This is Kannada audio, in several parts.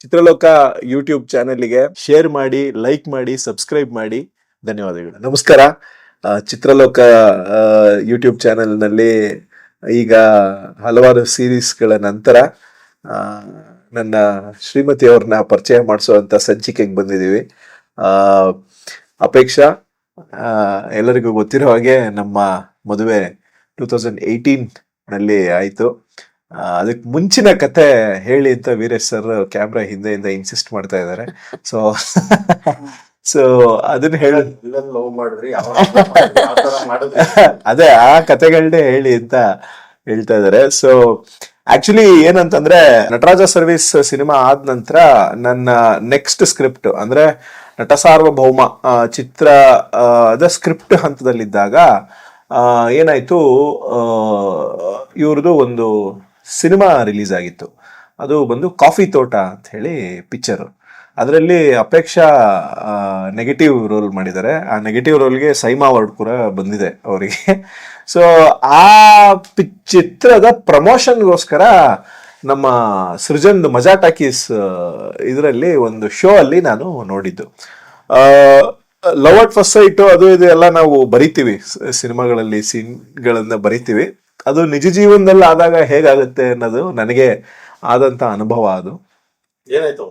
ಚಿತ್ರಲೋಕ ಯೂಟ್ಯೂಬ್ ಚಾನೆಲ್ಗೆ ಶೇರ್ ಮಾಡಿ, ಲೈಕ್ ಮಾಡಿ, ಸಬ್ಸ್ಕ್ರೈಬ್ ಮಾಡಿ. ಧನ್ಯವಾದಗಳು. ನಮಸ್ಕಾರ. ಚಿತ್ರಲೋಕ ಯೂಟ್ಯೂಬ್ ಚಾನೆಲ್ನಲ್ಲಿ ಈಗ ಹಲವಾರು ಸೀರೀಸ್ಗಳ ನಂತರ ನನ್ನ ಶ್ರೀಮತಿಯವ್ರನ್ನ ಪರಿಚಯ ಮಾಡಿಸುವಂತ ಸಂಚಿಕೆಗೆ ಬಂದಿದ್ದೀವಿ. ಅಪೇಕ್ಷಾ, ಎಲ್ಲರಿಗೂ ಗೊತ್ತಿರೋ ಹಾಗೆ ನಮ್ಮ ಮದುವೆ 2018 ನಲ್ಲಿ ಆಯ್ತು. ಅದಕ್ಕೆ ಮುಂಚಿನ ಕತೆ ಹೇಳಿ ಅಂತ ವೀರೇಶ್ ಸರ್ ಕ್ಯಾಮ್ರಾ ಹಿಂದೆಯಿಂದ ಇನ್ಸಿಸ್ಟ್ ಮಾಡ್ತಾ ಇದ್ದಾರೆ. ಸೊ ಅದನ್ನ ಹೇಳಿ ಅದೇ ಆ ಕತೆಗಳನ್ನೇ ಹೇಳಿ ಅಂತ ಹೇಳ್ತಾ ಇದ್ದಾರೆ. ಸೊ ಆಕ್ಚುಲಿ ಏನಂತಂದ್ರೆ, ನಟರಾಜ ಸರ್ವಿಸ್ ಸಿನಿಮಾ ಆದ ನಂತರ ನನ್ನ ನೆಕ್ಸ್ಟ್ ಸ್ಕ್ರಿಪ್ಟ್ ಅಂದ್ರೆ ನಟ ಸಾರ್ವಭೌಮ ಚಿತ್ರ ಸ್ಕ್ರಿಪ್ಟ್ ಹಂತದಲ್ಲಿದ್ದಾಗ ಏನಾಯ್ತು, ಇವ್ರದ್ದು ಒಂದು ಸಿನಿಮಾ ರಿಲೀಸ್ ಆಗಿತ್ತು. ಅದು ಬಂದು ಕಾಫಿ ತೋಟ ಅಂತ ಹೇಳಿ ಪಿಕ್ಚರ್. ಅದರಲ್ಲಿ ಅಪೇಕ್ಷಾ ನೆಗೆಟಿವ್ ರೋಲ್ ಮಾಡಿದ್ದಾರೆ. ಆ ನೆಗೆಟಿವ್ ರೋಲ್ಗೆ ಸೈಮಾ ಅವಾರ್ಡ್ ಕೂಡ ಬಂದಿದೆ ಅವರಿಗೆ. ಸೊ ಆ ಚಿತ್ರದ ಪ್ರಮೋಷನ್ಗೋಸ್ಕರ ನಮ್ಮ ಸೃಜನ್ ಮಜಾ ಟಾಕೀಸ್ ಇದರಲ್ಲಿ ಒಂದು ಶೋ ಅಲ್ಲಿ ನಾನು ನೋಡಿದ್ದು. ಲವ್ ಅಟ್ ಫಸ್ಟ್ ಸೈಟ್ ಅದು ಇದು ಎಲ್ಲ ನಾವು ಬರಿತೀವಿ ಸಿನಿಮಾಗಳಲ್ಲಿ, ಸೀನ್ಗಳನ್ನ ಬರಿತೀವಿ. ಅದು ನಿಜ ಜೀವನದಲ್ಲಿ ಆದಾಗ ಹೇಗಾಗುತ್ತೆ ಅನ್ನೋದು ನನಗೆ ಆದಂತ ಅನುಭವ. ಅದು ಏನಾಯ್ತು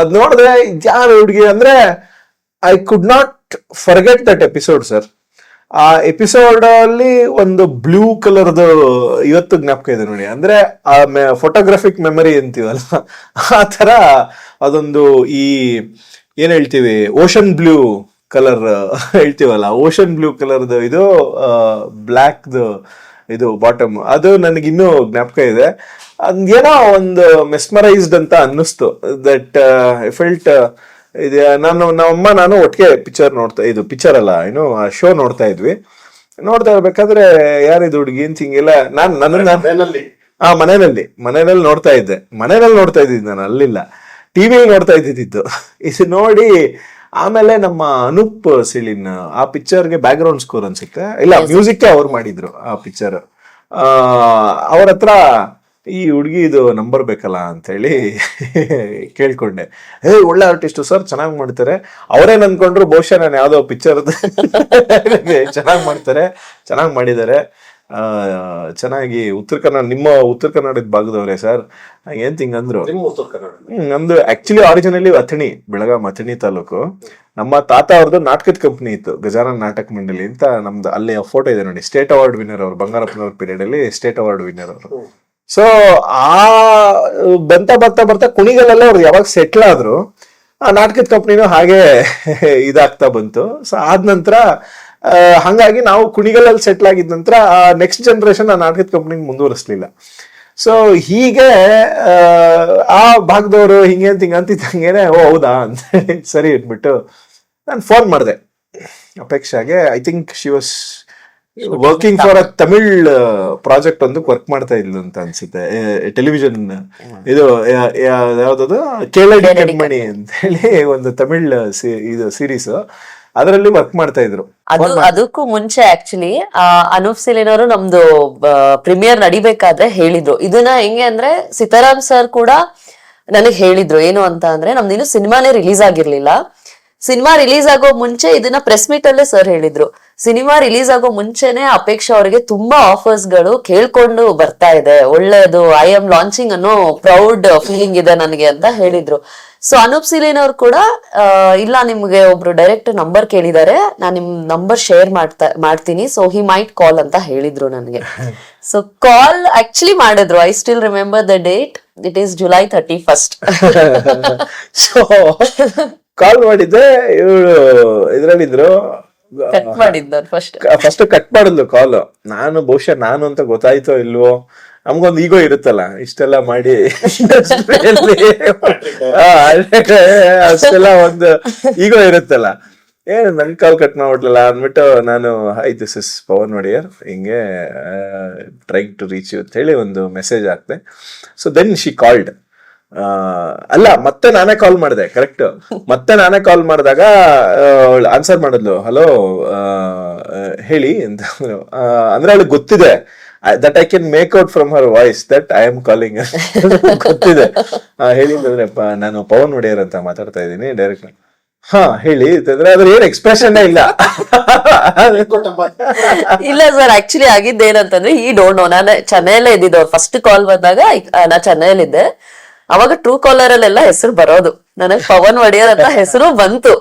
ಅದ್ ನೋಡಿದ್ರೆ ಯಾರು ಹುಡುಗಿ ಅಂದ್ರೆ I could not forget that episode sir. ಆ ಎಪಿಸೋಡ್ ಅಲ್ಲಿ ಒಂದು ಬ್ಲೂ ಕಲರ್ದು ಇವತ್ತು ಜ್ಞಾಪಕ ಇದೆ ನೋಡಿ. ಅಂದ್ರೆ ಆ ಫೋಟೋಗ್ರಾಫಿಕ್ ಮೆಮರಿ ಅಂತೀವಲ್ಲ, ಆ ತರ ಅದೊಂದು ಈ ಏನ್ ಹೇಳ್ತೀವಿ ಓಷನ್ ಬ್ಲೂ ಕಲರ್ ಹೇಳ್ತೀವಲ್ಲ, ಓಷನ್ ಬ್ಲೂ ಕಲರ್ದು ಇದು ಬ್ಲ್ಯಾಕ್ದು ಇದು ಬಾಟಮ್, ಅದು ನನಗಿನ್ನೂ ಜ್ಞಾಪಕ ಇದೆ. ಏನೋ ಒಂದು ಮೆಸ್ಮರೈಸ್ಡ್ ಅಂತ ಅನ್ನಿಸ್ತು. ದಟ್ ಐ ಫೆಲ್ಟ್ ಇದೆ. ನಾನು ಒಟ್ಟಿಗೆ ಪಿಕ್ಚರ್ ಪಿಕ್ಚರ್ ಅಲ್ಲ ಏನು ಆ ಶೋ ನೋಡ್ತಾ ಇದ್ವಿ. ನೋಡ್ತಾ ಇರ್ಬೇಕಾದ್ರೆ ಯಾರಿದು ಹುಡುಗಿ ಅಂತ ಹಿಂಗೆಲ್ಲ ಮನೆಯಲ್ಲಿ ನೋಡ್ತಾ ಇದ್ದೆ. ಮನೆಯಲ್ಲಿ ನೋಡ್ತಾ ಇದ್ದಿದ್ದು ನಾನು, ಅಲ್ಲಿಲ್ಲ, ಟಿವಿಲಿ ನೋಡ್ತಾ ಇದ್ದಿದ್ದು. ಇದು ನೋಡಿ ಆಮೇಲೆ ನಮ್ಮ ಅನೂಪ್ ಸಿಳಿನ್ ಆ ಪಿಕ್ಚರ್ಗೆ ಬ್ಯಾಕ್ ಗ್ರೌಂಡ್ ಸ್ಕೋರ್ ಅನ್ಸುತ್ತೆ, ಇಲ್ಲ ಮ್ಯೂಸಿಕ್ ಅವ್ರು ಮಾಡಿದ್ರು ಆ ಪಿಕ್ಚರ್. ಅವ್ರ ಹತ್ರ ಈ ಹುಡುಗಿ ಇದು ನಂಬರ್ ಬೇಕಲ್ಲ ಅಂತ ಹೇಳಿ ಕೇಳ್ಕೊಂಡೆ. ಒಳ್ಳೆ ಆರ್ಟಿಸ್ಟ್ ಸರ್, ಚೆನ್ನಾಗಿ ಮಾಡ್ತಾರೆ. ಅವ್ರೇನ್ ಅನ್ಕೊಂಡ್ರು ಬಹುಶಃ ನಾನು ಯಾವ್ದೋ ಪಿಕ್ಚರ್ ಚೆನ್ನಾಗಿ ಮಾಡ್ತಾರೆ, ಚೆನ್ನಾಗಿ ಮಾಡಿದ್ದಾರೆ, ಚೆನ್ನಾಗಿ ನಿಮ್ಮ ಉತ್ತರ ಕನ್ನಡದ ಭಾಗದವ್ರೆ ಸರ್ ಏನ್ ಹಿಂಗಂದ್ರು. ನಮ್ದು ಆಕ್ಚುಲಿ ಆರಿಜಿನಲಿ ಬೆಳಗಾಂ ಅಥಣಿ ತಾಲೂಕು. ನಮ್ಮ ತಾತ ಅವ್ರದ್ದು ನಾಟಕದ ಕಂಪ್ನಿ ಇತ್ತು, ಗಜಾನನ್ ನಾಟಕ ಮಂಡಳಿ ಅಂತ. ನಮ್ದು ಅಲ್ಲಿ ಫೋಟೋ ಇದೆ ನೋಡಿ, ಸ್ಟೇಟ್ ಅವಾರ್ಡ್ ವಿನ್ನರ್ ಅವರು, ಬಂಗಾರಪ್ಪನವ್ರ ಪೀರಿಯಡ್ ಅಲ್ಲಿ ಸ್ಟೇಟ್ ಅವಾರ್ಡ್ ವಿನ್ನರ್ ಅವರು. ಸೊ ಆ ಬರ್ತಾ ಕುಣಿಗಲೆಲ್ಲ ಅವ್ರು ಯಾವಾಗ ಸೆಟ್ಲ್ ಆದ್ರು, ಆ ನಾಟಕದ ಕಂಪ್ನಿನೂ ಹಾಗೆ ಇದಾಗ್ತಾ ಬಂತು. ಸೊ ಆದ ನಂತರ ಹಂಗಾಗಿ ನಾವು ಕುಣಿಗಲಲ್ಲಿ ಸೆಟ್ಲ್ ಆಗಿದ ನಂತರ ನೆಕ್ಸ್ಟ್ ಜನರೇಷನ್ ಆ ನಾಟಕದ ಕಂಪ್ನಿಗೆ ಮುಂದುವರಿಸ್ಲಿಲ್ಲ. ಸೊ ಹೀಗೆ ಆ ಭಾಗದವರು ಹಿಂಗೆ ಅಂತಿದ್ದಂಗೆನೆ ಹೌದಾ ಅಂತ ಸರಿ ಇಟ್ಬಿಟ್ಟು ನಾನು ಫೋನ್ ಮಾಡಿದೆ ಅಪೇಕ್ಷಾಗೆ. I think she was working for a Tamil project ಒಂದು ವರ್ಕ್ ಮಾಡ್ತಾ ಇದ್ಲು ಅಂತ ಅನ್ಸುತ್ತೆ. ಟೆಲಿವಿಷನ್ ಇದು ಯಾವ್ದದು ಕೇಳಡಿ ಕಣ್ಮಣಿ ಅಂತ ಹೇಳಿ ಒಂದು ತಮಿಳ್ ಇದು ಸೀರೀಸ್, ಅದರಲ್ಲಿ ವರ್ಕ್ ಮಾಡ್ತಾ ಇದ್ರು. ಅದಕ್ಕೂ ಮುಂಚೆ ಆಕ್ಚುಲಿ ಅನೂಪ್ ಸಿಲಿನ್ ಅವರು ನಮ್ದು ಪ್ರೀಮಿಯರ್ ನಡಿಬೇಕಾದ್ರೆ ಹೇಳಿದ್ರು ಇದನ್ನ. ಹೆಂಗೆ ಅಂದ್ರೆ ಸೀತಾರಾಮ್ ಸರ್ ಕೂಡ ನನಗ್ ಹೇಳಿದ್ರು ಏನು ಅಂತ ಅಂದ್ರೆ, ನಮ್ದಿನ್ನು ಸಿನಿಮಾನೇ ರಿಲೀಸ್ ಆಗಿರ್ಲಿಲ್ಲ. ಸಿನಿಮಾ ರಿಲೀಸ್ ಆಗೋ ಮುಂಚೆ ಇದನ್ನ ಪ್ರೆಸ್ ಮೀಟ್ ಅಲ್ಲೇ ಸರ್ ಹೇಳಿದ್ರು, ಸಿನಿಮಾ ರಿಲೀಸ್ ಆಗೋ ಮುಂಚೆನೆ ಅಪೇಕ್ಷಾ ಅವರಿಗೆ ತುಂಬಾ ಆಫರ್ಸ್ ಗಳು ಕೇಳ್ಕೊಂಡು ಬರ್ತಾ ಇದೆ, ಒಳ್ಳೇದು, ಐ ಆಮ್ ಲಾಂಚಿಂಗ್ ಅನ್ನೋ ಪ್ರೌಡ್ ಫೀಲಿಂಗ್ ಇದೆ ನನಗೆ ಅಂತ ಹೇಳಿದ್ರು. ಸೊ ಅನೂಪ್ ಸಿಲಿನ್ ಅವ್ರು ಕೂಡ ಇಲ್ಲ, ನಿಮ್ಗೆ ಒಬ್ರು ಡೈರೆಕ್ಟ್ ನಂಬರ್ ಕೇಳಿದ್ದಾರೆ, ನಾನ್ ನಿಮ್ ನಂಬರ್ ಶೇರ್ ಮಾಡ್ತೀನಿ, ಸೊ ಹಿ ಮೈಟ್ ಕಾಲ್ ಅಂತ ಹೇಳಿದ್ರು ನನಗೆ. ಸೊ ಕಾಲ್ ಆಕ್ಚುಲಿ ಮಾಡಿದ್ರು. I still remember the date, it is July 31st. So ಕಾಲ್ ಮಾಡಿದ್ದೆ, ಇವಳು ಇದ್ರಲ್ಲಿದ್ರು, ಫಸ್ಟ್ ಕಟ್ ಮಾಡಿದ್ಲು ಕಾಲ್. ಬಹುಶಃ ನಾನು ಅಂತ ಗೊತ್ತಾಯ್ತೋ ಇಲ್ವೋ, ನಮ್ಗೊಂದು ಈಗೋ ಇರುತ್ತಲ್ಲ, ಇಷ್ಟೆಲ್ಲ ಮಾಡಿ ಅಷ್ಟೆಲ್ಲ ಒಂದು ಈಗೋ ಇರುತ್ತಲ್ಲ, ನನ್ ಕಾಲ್ ಕಟ್ ಮಾಡ್ಬಿಟ್ಲಲ್ಲ ಅಂದ್ಬಿಟ್ಟು ನಾನು hi this is Pavan Wadeyar, ಹಿಂಗೆ ಟ್ರೈಂಗ್ ಟು ರೀಚ್ ಯು ಅಂತ ಹೇಳಿ ಒಂದು ಮೆಸೇಜ್ ಹಾಕ್ದೆ. So then she called. ಅಲ್ಲ, ಮತ್ತೆ ನಾನೇ ಕಾಲ್ ಮಾಡಿದೆ, ಕರೆಕ್ಟ್. ಮತ್ತೆ ನಾನೇ ಕಾಲ್ ಮಾಡಿದಾಗ ಆನ್ಸರ್ ಮಾಡಿದ್ಲು, ಹಲೋ ಹೇಳಿ ಅಂತ. ಅಂದ್ರೆ ಅವಳಿಗೆ ಗೊತ್ತಿದೆ that I can make out from her voice that I am calling ಗೊತ್ತಿದೆ. ಹೇಳಿದ್ರೆ ನಾನು ಪವನ್ ಒಡೆಯರ್ ಅಂತ ಮಾತಾಡ್ತಾ ಇದ್ದೀನಿ ಡೈರೆಕ್ಟ್. ಹಾ ಹೇಳಿ ಅಂತಂದ್ರೆ ಅದ್ರ ಏನ್ ಎಕ್ಸ್ಪ್ರೆಷನ್ ಇಲ್ಲ. ಇಲ್ಲ ಸರ್, ಆಕ್ಚುಲಿ ಆಗಿದ್ದೇನಂತಂದ್ರೆ ಈ ಡೋಂಟ್ ನೋ, ನಾನು ಚೆನ್ನೈಯಲ್ಲೇ ಇದ್ದಿದ್ದು. ಫಸ್ಟ್ ಕಾಲ್ ಬಂದಾಗ ನಾ ಚೆನ್ನೈಯಲ್ಲಿದ್ದೆ. ಅವಾಗ ಟ್ರೂ ಕಾಲರ್ ಅಲ್ಲೆಲ್ಲ ಹೆಸರು ಬರೋದು, ನನಗ್ ಪವನ್ ಒಡೆಯರ್ ಅಂತ ಹೆಸರು ಬಂತು.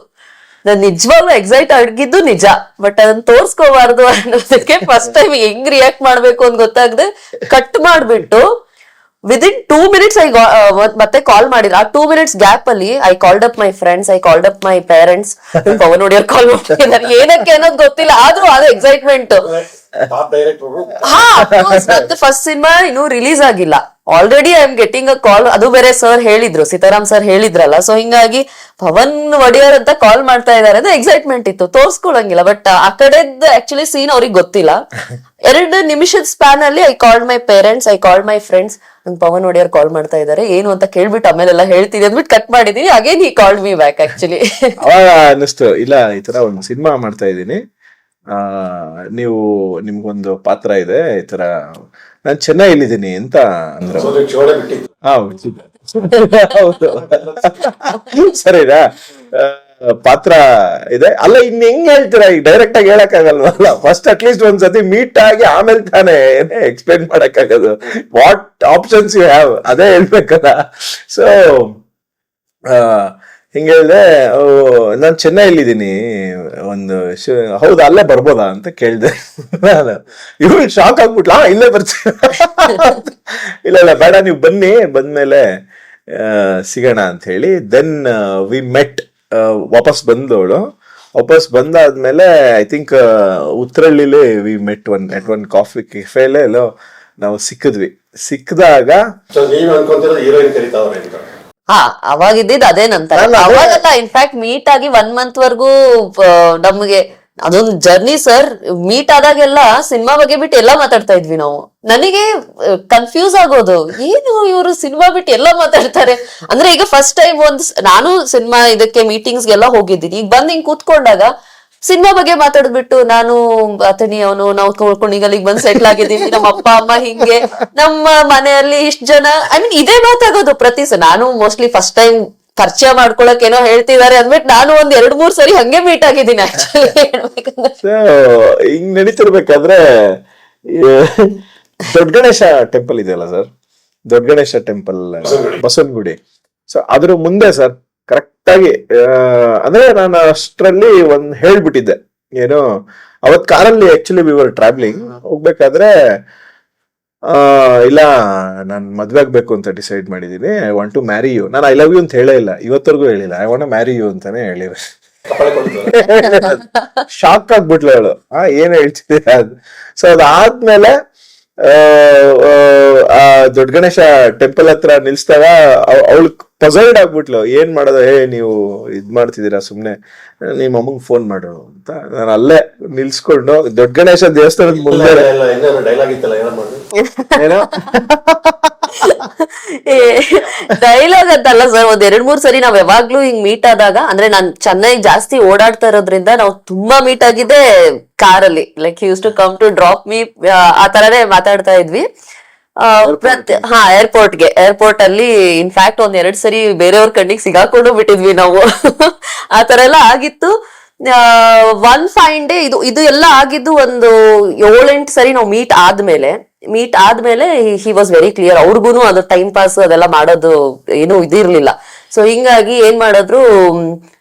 ನಾನ್ ನಿಜವಾಗ್ಲೂ ಎಕ್ಸೈಟ್ ಆಗಿದ್ದು ನಿಜ, ಬಟ್ ಅದನ್ನ ತೋರ್ಸ್ಕೋಬಾರ್ದು ಅನ್ನೋದಕ್ಕೆ ಫಸ್ಟ್ ಟೈಮ್ ಹೆಂಗ್ ರಿಯಾಕ್ಟ್ ಮಾಡ್ಬೇಕು ಅಂತ ಗೊತ್ತಾಗದೆ ಕಟ್ ಮಾಡ್ಬಿಟ್ಟು ವಿದಿನ್ 2 minutes ಮತ್ತೆ ಕಾಲ್ ಮಾಡಿದ್ರು. ಆ 2 minutes ಗ್ಯಾಪ್ ಅಲ್ಲಿ I called up my friends, I called up my parents. Pavan Wodeyar call ಮಾಡ್ತಿದ್ದಾರೆ, ಏನಕ್ಕೆ ಅನ್ನೋದು ಗೊತ್ತಿಲ್ಲ, ಆದ್ರೂ ಅದು ಎಕ್ಸೈಟ್ಮೆಂಟ್. ಹಾ, ಫಸ್ಟ್ ಸಿನಿಮಾ ಇನ್ನೂ ರಿಲೀಸ್ ಆಗಿಲ್ಲ, already I am getting a call. ಅದು ಬೇರೆ ಸರ್ ಹೇಳಿದ್ರು, ಸೀತಾರಾಮ್ ಸರ್ ಹೇಳಿದ್ರಲ್ಲ, ಸೊ ಹಿಂಗಾಗಿ ಪವನ್ ಒಡೆಯರ್ ಅಂತ ಕಾಲ್ ಮಾಡ್ತಾ ಇದಾರೆ ಅದು ಎಕ್ಸೈಟ್ಮೆಂಟ್ ಇತ್ತು, ತೋರ್ಸ್ಕೊಳಂಗಿಲ್ಲ. ಬಟ್ ಆ ಕಡೆದ್ ಆಕ್ಚುಲಿ ಸೀನ್ ಅವ್ರಿಗೆ ಗೊತ್ತಿಲ್ಲ. 2 ನಿಮಿಷದ ಸ್ಪ್ಯಾನ್ ಅಲ್ಲಿ I called my parents, I called my friends, ನಂಗೆ ಪವನ್ ಒಡೆಯರ್ ಕಾಲ್ ಮಾಡ್ತಾ ಇದಾರೆ ಏನು ಅಂತ ಕೇಳ್ಬಿಟ್ಟು ಆಮೇಲೆಲ್ಲ ಹೇಳ್ತೀನಿ ಅಂದ್ಬಿಟ್ಟು ಕಟ್ ಮಾಡಿದೀನಿ. Again he called me back. Actually ಅವಾಗ ಅನ್ನಿಸ್ತು, ಇಲ್ಲ ಈ ತರ ಒಂದು ಸಿನಿಮಾ ಮಾಡ್ತಾ ಇದ್ದೀನಿ, ನಿಮ್ಗೊಂದು ಪಾತ್ರ ಇದೆ ಈ ತರ, ನಾನ್ ಚೆನ್ನೈಲಿದ್ದೀನಿ ಅಂತ ಅಂದ್ರು. ಹೌದು ಸರಿನಾ, ಪಾತ್ರ ಪಾತ್ರ ಇದೆ. ಅಲ್ಲ ಇನ್ ಹೆಂಗ್ ಹೇಳ್ತೀರಾ, ಈಗ ಡೈರೆಕ್ಟ್ ಆಗಿ ಹೇಳಕ್ ಆಗಲ್ವಲ್ಲ, ಫಸ್ಟ್ ಅಟ್ ಲೀಸ್ಟ್ ಒಂದ್ಸತಿ ಮೀಟ್ ಆಗಿ ಆಮೇಲೆ ತಾನೇ ಎಕ್ಸ್ಪ್ಲೇನ್ ಮಾಡಕ್ ಆಗೋದು. ವಾಟ್ ಆಪ್ಷನ್ಸ್ ಯು ಹ್ಯಾವ್ ಅದೇ ಹೇಳ್ಬೇಕಲ್ಲ. ಸೊ ಹಿಂಗ ಹೇಳ್ದೆ, ನಾನ್ ಚೆನ್ನೈಲಿದ್ದೀನಿ ಒಂದು ಹೌದಾ ಅಲ್ಲೇ ಬರ್ಬೋದಾ ಅಂತ ಕೇಳ್ದೆ. ಇವ್ರು ಶಾಕ್ ಆಗ್ಬಿಟ್ಲಾ, ಇಲ್ಲೇ ಬರ್ತೀವಿ. ಇಲ್ಲ ಇಲ್ಲ ಬೇಡ, ನೀವು ಬನ್ನಿ, ಬಂದ್ಮೇಲೆ ಸಿಗೋಣ ಅಂತ ಹೇಳಿ ದೆನ್ ವಿ ಮೆಟ್. ವಾಪಸ್ ಬಂದವಳು, ವಾಪಸ್ ಬಂದಾದ್ಮೇಲೆ ಐ ಥಿಂಕ್ ಉತ್ತರಳ್ಳಿಲಿ ವಿ ಮೆಟ್ ಒನ್ ಕಾಫಿ ಕೆಫೆಲೆ ಎಲ್ಲೋ ನಾವು ಸಿಕ್ಕಿದಾಗ ಹಾ ಅವಾಗಿದ್ದಿದ್ದು ಅದೇ. ನಂತರ ಅವಾಗೆಲ್ಲ ಇನ್ಫ್ಯಾಕ್ಟ್ ಮೀಟ್ ಆಗಿ 1 month ವರ್ಗೂ ನಮ್ಗೆ ಅದೊಂದು ಜರ್ನಿ ಸರ್. ಮೀಟ್ ಆದಾಗೆಲ್ಲ ಸಿನಿಮಾ ಬಗ್ಗೆ ಬಿಟ್ಟು ಎಲ್ಲಾ ಮಾತಾಡ್ತಾ ಇದ್ವಿ ನಾವು. ನನಗೆ ಕನ್ಫ್ಯೂಸ್ ಆಗೋದು, ಏನು ಇವರು ಸಿನಿಮಾ ಬಿಟ್ಟು ಎಲ್ಲ ಮಾತಾಡ್ತಾರೆ ಅಂದ್ರೆ. ಈಗ ಫಸ್ಟ್ ಟೈಮ್ ನಾನು ಸಿನಿಮಾ ಇದಕ್ಕೆ ಮೀಟಿಂಗ್ಸ್ಗೆಲ್ಲ ಹೋಗಿದ್ದೀನಿ, ಈಗ ಬಂದ್ ಹಿಂಗ್ ಕೂತ್ಕೊಂಡಾಗ ಸಿನಿಮಾ ಬಗ್ಗೆ ಮಾತಾಡ್ಬಿಟ್ಟು ನಾನು ಅತನಿ ಅವನು ನಾವು ನೋಡ್ಕೊಂಡು ಈಗ ಅಲ್ಲಿಗೆ ಬಂದ್ ಸೆಟ್ಲ್ ಆಗಿದ್ದೀವಿ, ನಮ್ಮ ಅಪ್ಪ ಅಮ್ಮ ಹಿಂಗೆ, ನಮ್ಮ ಮನೆಯಲ್ಲಿ ಇಷ್ಟ ಜನ, ಐ ಮೀನ್ ಇದೇ ಮಾತಾಗೋದು ಪ್ರತಿ ನಾನು ಮೋಸ್ಟ್ಲಿ ಫಸ್ಟ್ ಟೈಮ್ ಪರಿಚಯ ಮಾಡ್ಕೊಳಕ್ ಏನೋ ಹೇಳ್ತಿದ್ದಾರೆ ಅಂದ್ಬಿಟ್ಟು ನಾನು 1-2-3 ಸರಿ ಹಂಗೆ ಮೀಟ್ ಆಗಿದ್ದೀನಿ ಆಕ್ಚುಲಿ ಹೇಳ್ಬೇಕಂದ್ರೆ. ಹಿಂಗ್ ನಡೀತಿರ್ಬೇಕಾದ್ರೆ ದೊಡ್ಡ ಗಣೇಶ ಟೆಂಪಲ್ ಇದೆಯಲ್ಲ ಸರ್, ದೊಡ್ಡ ಗಣೇಶ ಟೆಂಪಲ್ ಬಸವನಗುಡಿ, ಸೊ ಅದ್ರ ಮುಂದೆ ಸರ್ ಕರೆಕ್ಟ್ ಆಗಿ ಅಂದ್ರೆ ನಾನು ಅಷ್ಟರಲ್ಲಿ ಒಂದ್ ಹೇಳ್ಬಿಟ್ಟಿದ್ದೆ, ಏನು ಅವತ್ ಕಾರಲ್ಲಿ ಆಕ್ಚುಲಿ ವಿ ವರ್ ಟ್ರಾವೆಲಿಂಗ್, ಹೋಗ್ಬೇಕಾದ್ರೆ ಇಲ್ಲ ನಾನ್ ಮದ್ವೆ ಆಗ್ಬೇಕು ಅಂತ ಡಿಸೈಡ್ ಮಾಡಿದೀನಿ, I want to marry you. ನಾನು ಐ ಲವ್ ಯು ಅಂತ ಹೇಳೇ ಇಲ್ಲ, ಇವತ್ತರೆಗೂ ಹೇಳಿಲ್ಲ, I want to marry you ಅಂತಾನೆ ಹೇಳಿರ. ಶಾಕ್ ಆಗ್ಬಿಟ್ಲು ಅವಳು, ಏನ್ ಹೇಳ್ತಿದ್ದೆ ಅದು. ಸೊ ಅದಾದ್ಮೇಲೆ ಆ ದೊಡ್ಡ ಗಣೇಶ ಟೆಂಪಲ್ ಹತ್ರ ನಿಲ್ಸಿದಾಗ ಅವಳು ಪಜಲ್ಡ್ ಆಗ್ಬಿಟ್ಲು, ಏನ್ ಮಾಡೋದು, ನೀವು ಇದ್ ಮಾಡ್ತಿದ್ದೀರಾ, ಸುಮ್ನೆ ನಿಮ್ಮ ಅಮ್ಮಂಗ್ ಫೋನ್ ಮಾಡು ಅಂತ. ನಾನು ಅಲ್ಲೇ ನಿಲ್ಸ್ಕೊಂಡು ದೊಡ್ಡ ಗಣೇಶ ದೇವಸ್ಥಾನದ ಮುಂದೆ ಡೈಲಾಗ್ ಅಂತಲ್ಲ ಸರ್, 1-2-3 ಸರಿ ನಾವ್ ಯಾವಾಗ್ಲೂ ಹಿಂಗ್ ಮೀಟ್ ಆದಾಗ, ಅಂದ್ರೆ ನಾನ್ ಚೆನ್ನೈ ಜಾಸ್ತಿ ಓಡಾಡ್ತಾ ಇರೋದ್ರಿಂದ ನಾವು ತುಂಬಾ ಮೀಟ್ ಆಗಿದ್ದೆ ಕಾರಲ್ಲಿ. Like use to come to drop me, ಆ ತರನೇ ಮಾತಾಡ್ತಾ ಇದ್ವಿ. ಏರ್ಪೋರ್ಟ್ ಅಲ್ಲಿ ಇನ್ಫ್ಯಾಕ್ಟ್ 1-2 ಸರಿ ಬೇರೆಯವ್ರ ಕಣ್ಣಿಗೆ ಸಿಗಾಕೊಂಡು ಬಿಟ್ಟಿದ್ವಿ ನಾವು. ಆ ತರ ಎಲ್ಲ ಆಗಿತ್ತು. ಒನ್ ಫೈನ್ ಡೇ ಇದು ಎಲ್ಲ ಆಗಿದ್ದು ಒಂದು 7-8 ಸರಿ ನಾವು ಮೀಟ್ ಆದ್ಮೇಲೆ ಹಿ ವಾಸ್ ವೆರಿ ಕ್ಲಿಯರ್. ಅವ್ರಿಗೂನು ಅದು ಟೈಮ್ ಪಾಸ್ ಅದೆಲ್ಲ ಮಾಡೋದು ಏನು ಇದಿರ್ಲಿಲ್ಲ. ಸೊ ಹಿಂಗಾಗಿ ಏನ್ ಮಾಡಿದ್ರು,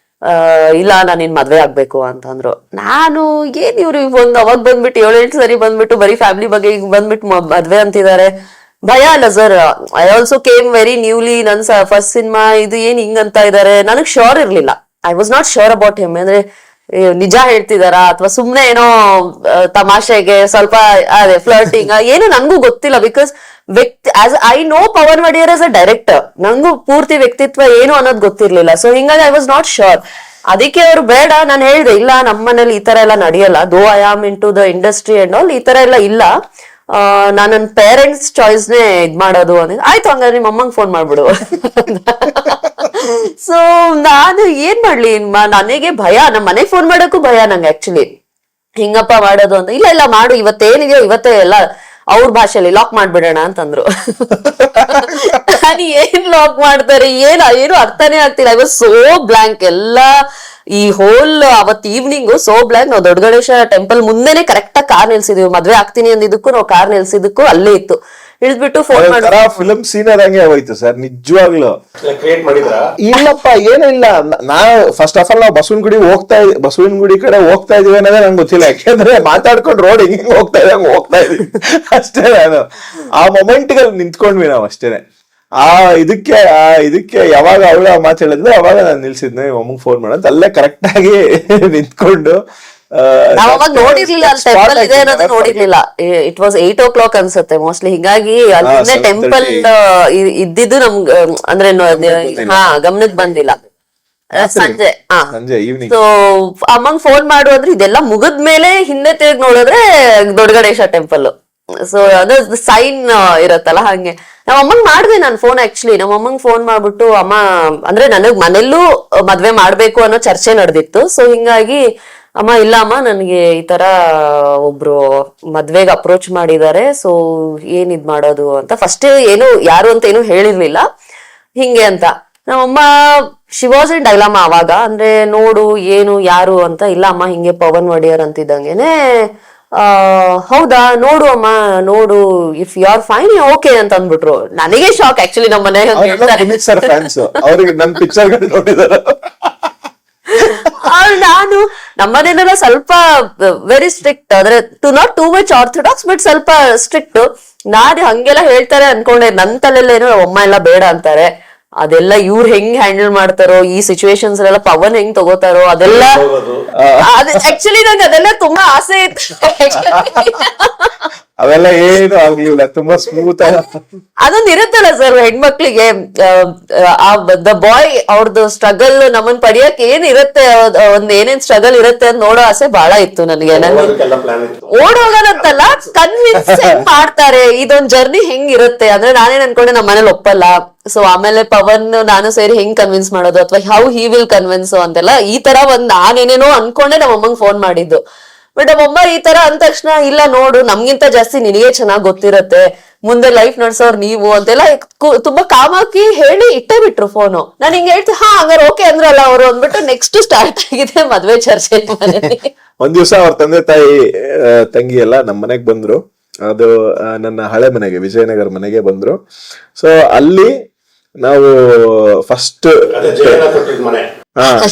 ಇಲ್ಲ ನಾನು ನಿನ್ ಮದ್ವೆ ಆಗ್ಬೇಕು ಅಂತಂದ್ರು. ನಾನು ಏನ್ ಇವ್ರು ಅವಾಗ ಬಂದ್ಬಿಟ್ಟು 7-8 ಸರಿ ಬಂದ್ಬಿಟ್ಟು ಬರೀ ಫ್ಯಾಮಿಲಿ ಬಗ್ಗೆ ಈಗ ಬಂದ್ಬಿಟ್ಟು ಮದ್ವೆ ಅಂತಿದ್ದಾರೆ, ಭಯ ಅಲ್ಲ sir. I also came very newly, ನನ್ ಫಸ್ಟ್ ಸಿನಿಮಾ, ಇದು ಏನ್ ಹಿಂಗಂತ ಇದಾರೆ, ನನಗ್ ಶೋರ್ ಇರ್ಲಿಲ್ಲ. I was not sure about him, ಅಂದ್ರೆ ನಿಜ ಹೇಳ್ತಿದಾರಾ ಅಥವಾ ಸುಮ್ನೆ ಏನೋ ತಮಾಷೆಗೆ ಸ್ವಲ್ಪ ಅದೇ ಫ್ಲರ್ಟಿಂಗ್ ಏನು ನನ್ಗೂ ಗೊತ್ತಿಲ್ಲ. Because as I know Pavan Wodeyar as a director, ನಂಗೂ ಪೂರ್ತಿ ವ್ಯಕ್ತಿತ್ವ ಏನು ಅನ್ನೋದು ಗೊತ್ತಿರ್ಲಿಲ್ಲ. ಸೊ ಹಿಂಗಾಗಿ ಐ ವಾಸ್ ನಾಟ್ ಶೋರ್. ಅದಕ್ಕೆ ಅವ್ರು ಬೇಡ, ನಾನು ಹೇಳಿದೆ ಇಲ್ಲ ನಮ್ಮ ಮನೇಲಿ ಈ ತರ ಎಲ್ಲ ನಡೆಯಲ್ಲ, though I am into the industry and all, ಈ ತರ ಎಲ್ಲ ಇಲ್ಲ, ನಾನು ನನ್ನ ಪೇರೆಂಟ್ಸ್ ಚಾಯ್ಸ್ನೇ ಇದ್ ಮಾಡೋದು ಅಂದ್ರೆ. ಆಯ್ತು ಹಂಗಾದ್ರೆ ನಿಮ್ಮ ಅಮ್ಮಂಗ್ ಫೋನ್ ಮಾಡ್ಬಿಡು. ಸೊ ನಾನು ಏನ್ ಮಾಡ್ಲಿ, ನನಗೆ ಭಯ, ನಮ್ಮ ಮನೆಗ್ ಫೋನ್ ಮಾಡಕ್ಕೂ ಭಯ ನಂಗೆ ಆಕ್ಚುಲಿ, ಹಿಂಗಪ್ಪ ಮಾಡೋದು ಅಂತ. ಇಲ್ಲ ಮಾಡು, ಇವತ್ತೇನಿದೆಯೋ ಇವತ್ತೇ ಎಲ್ಲ ಅವ್ರ ಭಾಷೆಯಲ್ಲಿ ಲಾಕ್ ಮಾಡ್ಬಿಡೋಣ ಅಂತಂದ್ರು. ನಾನು ಏನ್ ಲಾಕ್ ಮಾಡ್ತಾರೆ ಏನು ಅರ್ಥನೇ ಆಗ್ತಿಲ್ಲ. I was so blank. ಎಲ್ಲಾ ಈ ಹೋಲ್ ಅವತ್ ಈವ್ನಿಂಗ್ ಸೋ ಬ್ಲಾಂಕ್. ನಾವು ದೊಡ್ಡ ಗಣೇಶ ಟೆಂಪಲ್ ಮುಂದೆನೆ ಕರೆಕ್ಟ್ ಆಗಿ ಕಾರ್ ನಿಲ್ಸಿದ್ವಿ. ಮದ್ವೆ ಆಗ್ತೀನಿ ಅಂದಿದ್ದಕ್ಕೂ ನಾವು ಕಾರ್ ನಿಲ್ಸಿದ್ದಕ್ಕೂ ಅಲ್ಲೇ ಇತ್ತು. ಇಳಿದ್ಬಿಟ್ಟು ಫೋನ್ ಮಾಡಿ ಫಿಲಂ ಸೀನರ್ ಹಂಗೆ ಹೋಯ್ತು ಸರ್ ನಿಜವಾಗ್ಲು. ಕ್ರಿಯೇಟ್ ಮಾಡಿದ್ರ? ಇಲ್ಲಪ್ಪ ಏನೂ ಇಲ್ಲ. ಫಸ್ಟ್ ಆಫ್ ಆಲ್ ನಾವು ಬಸವನ ಗುಡಿ ಕಡೆ ಹೋಗ್ತಾ ಇದೀವಿ ಅನ್ನೋದೇ ನಂಗೆ ಗೊತ್ತಿಲ್ಲ. ಯಾಕೆಂದ್ರೆ ಮಾತಾಡ್ಕೊಂಡು ರೋಡ್ ಹಿಂಗ್ ಹೋಗ್ತಾ ಇದೀವಿ ಅಷ್ಟೇ. ನಾನು ಆ ಮೊಮೆಂಟ್ ಗಳು ನಿಂತ್ಕೊಂಡ್ವಿ ನಾವು ಅಷ್ಟೇನೆ. ಇದಕ್ಕೆ ಯಾವಾಗ ಅವಳ ಮಾತು ಹೇಳಿದ್ಲು ಅವಾಗ ನಾನು ನಿಲ್ಸಿದ್ನೆ ಅಮ್ಮಂಗ್ ಫೋನ್ ಮಾಡೋದು. ಅಲ್ಲೇ ಕರೆಕ್ಟ್ ಆಗಿ ನಿಂತ್ಕೊಂಡು ನಾವ್ ಅವಾಗ ನೋಡಿರ್ಲಿಲ್ಲ, ಅಲ್ಲಿ ಟೆಂಪಲ್ ಇದೆ ಅನ್ನೋದು ನೋಡಿರ್ಲಿಲ್ಲ. ಇಟ್ ವಾಸ್ 8 o'clock ಅನ್ಸುತ್ತೆ ಮೋಸ್ಟ್ಲಿ. ಹಿಂಗಾಗಿ ಅಲ್ಲಿ ಟೆಂಪಲ್ ಇದ್ದಿದ್ದು ನಮ್ಗೆ ಅಂದ್ರೆ ಗಮನಕ್ ಬಂದಿಲ್ಲ. ಸಂಜೆ ಸೊ ಅಮ್ಮಂಗ್ ಫೋನ್ ಮಾಡು ಅಂದ್ರೆ ಇದೆಲ್ಲ ಮುಗಿದ್ಮೇಲೆ ಹಿಂದೆ ತಿರುಗಿ ನೋಡಿದ್ರೆ ದೊಡ್ಡ ಗಣೇಶ ಟೆಂಪಲ್. ಸೊ ಅದು ಸೈನ್ ಇರತ್ತಲ್ಲ ಹಂಗೆ. ನಮ್ಮ ಅಮ್ಮಂಗ್ ಮಾಡ್ದೆ ನಾನು ಫೋನ್. ಆಕ್ಚುಲಿ ನಮ್ಮ ಅಮ್ಮಂಗ್ ಫೋನ್ ಮಾಡ್ಬಿಟ್ಟು ಅಮ್ಮ ಅಂದ್ರೆ ನನಗ್ ಮನೆಯಲ್ಲೂ ಮದ್ವೆ ಮಾಡ್ಬೇಕು ಅನ್ನೋ ಚರ್ಚೆ ನಡೆದಿತ್ತು. ಸೊ ಹಿಂಗಾಗಿ ಅಮ್ಮ ಇಲ್ಲ ಅಮ್ಮ ನನಗೆ ಈ ತರ ಒಬ್ರು ಮದ್ವೆಗೆ ಅಪ್ರೋಚ್ ಮಾಡಿದ್ದಾರೆ, ಸೊ ಏನ್ ಇದ್ ಮಾಡೋದು ಅಂತ ಫಸ್ಟ್ ಏನು ಯಾರು ಅಂತ ಏನು ಹೇಳಿರ್ಲಿಲ್ಲ ಹಿಂಗೆ ಅಂತ. ನಮ್ಮಮ್ಮ ಶಿ ವಾಸ್ ಇನ್ ಡೈಲಾಮ ಅವಾಗ. ಅಂದ್ರೆ ನೋಡು ಏನು ಯಾರು ಅಂತ. ಇಲ್ಲ ಅಮ್ಮ ಹಿಂಗೆ ಪವನ್ ಒಡೆಯರ್ ಅಂತಿದ್ದಂಗೆನೆ ಹೌದಾ ನೋಡು ಅಮ್ಮ ನೋಡು, if you are fine okay ಅಂತ ಅಂದ್ಬಿಟ್ರು. ನನಗೆ ಶಾಕ್ ಆಕ್ಚುಲಿ. ನಮ್ಮ ಮನೆ ಅವ್ರಿಗೆ ನನ್ ಪಿಕ್ಚರ್ ನೋಡಿದಾರೆ. ನಾನು ನಮ್ಮನೇನೆಲ್ಲ ಸ್ವಲ್ಪ ವೆರಿ ಸ್ಟ್ರಿಕ್ಟ್, ಅಂದ್ರೆ to not too much orthodox but ಸ್ವಲ್ಪ ಸ್ಟ್ರಿಕ್ಟ್. ನಾನು ಹಂಗೆಲ್ಲ ಹೇಳ್ತಾರೆ ಅನ್ಕೊಂಡೆ. ನನ್ ತಲೆಲ್ಲೇನೋ ಅಮ್ಮ ಎಲ್ಲ ಬೇಡ ಅಂತಾರೆ. ಅದೆಲ್ಲ ಇವ್ರು ಹೆಂಗ್ ಹ್ಯಾಂಡಲ್ ಮಾಡ್ತಾರೋ, ಈ ಸಿಚುವೇಶನ್ಸ್ ಎಲ್ಲ ಪವನ್ ಹೆಂಗ್ ತಗೋತಾರೋ ಅದೆಲ್ಲ. ಆಕ್ಚುಲಿ ನಂಗೆ ಅದೆಲ್ಲ ತುಂಬಾ ಆಸೆ ಇತ್ತು. ಅವೆಲ್ಲ ಏನು ಆಗ್ಲಿಲ್ಲ, ತುಂಬಾ ಸ್ಮೂತ್ ಆಗಿ ಅದೊಂದು ಇರುತ್ತಲ್ಲ ಸರ್ ಹೆಣ್ಮಕ್ಳಿಗೆ. ದ ಬಾಯ್ ಅವ್ರದ್ದು ಸ್ಟ್ರಗಲ್ ನಮ್ಮನ್ ಪಡಿಯಕ್ ಏನ್ ಇರುತ್ತೆ, ಒಂದ್ ಏನೇನ್ ಸ್ಟ್ರಗಲ್ ಇರುತ್ತೆ ಅಂತ ನೋಡೋ ಆಸೆ ಬಹಳ ಇತ್ತು ನನಗೆ. ಓಡೋಗೋದಂತಲ್ಲ, ಕನ್ವಿನ್ಸ್ ಹೆಂಗ್ ಮಾಡ್ತಾರೆ, ಇದೊಂದ್ ಜರ್ನಿ ಹೆಂಗ್ ಇರುತ್ತೆ ಅಂದ್ರೆ ನಾನೇನ್ ಅನ್ಕೊಂಡೆ ನಮ್ಮ ಮನೇಲಿ ಒಪ್ಪಲ್ಲ. ಸೊ ಆಮೇಲೆ ಪವನ್ ನಾನು ಸೇರಿ ಹೆಂಗ್ ಕನ್ವಿನ್ಸ್ ಮಾಡೋದು ಅಥವಾ ಹೌ ಹಿ ವಿಲ್ ಕನ್ವಿನ್ಸ್ ಅಂತೆಲ್ಲ ಈ ತರ ಒಂದ್ ನಾನೇನೇನೋ ಅನ್ಕೊಂಡೆ ನಮ್ಮ ಅಮ್ಮಂಗ್ ಫೋನ್ ಮಾಡಿದ್ದು. ಬಟ್ ನಮ್ಮಮ್ಮ ಈ ತರ ಅಂದ ತಕ್ಷಣ ಇಲ್ಲ ನೋಡು ನಮ್ಗಿಂತ ಜಾಸ್ತಿ ನಿನಗೆ ಚೆನ್ನಾಗ್ ಗೊತ್ತಿರತ್ತೆ, ಮುಂದೆ ಲೈಫ್ ನಡ್ಸೋರ್ ನೀವು ಅಂತೆಲ್ಲ ತುಂಬಾ ಕಾಮಾಕಿ ಹೇಳಿ ಇಟ್ಟೇ ಬಿಟ್ರು ಫೋನು. ನಾನು ಹಿಂಗ್ ಹೇಳ್ತಿ ಹಂಗಾರೆ ಓಕೆ ಅಂದ್ರಲ್ಲ ಅವರು ಅಂದ್ಬಿಟ್ಟು ನೆಕ್ಸ್ಟ್ ಸ್ಟಾರ್ಟ್ ಆಗಿದೆ ಮದ್ವೆ ಚರ್ಚೆ ಮನೇಲಿ. ಒಂದ್ ದಿವ್ಸ ಅವ್ರ ತಂದೆ ತಾಯಿ ತಂಗಿ ಎಲ್ಲ ನಮ್ ಮನೆಗ್ ಬಂದ್ರು. ಅದು ನನ್ನ ಹಳೆ ಮನೆಗೆ, ವಿಜಯನಗರ ಮನೆಗೆ ಬಂದ್ರು. ಸೊ ಅಲ್ಲಿ ನಾವು ಫಸ್ಟ್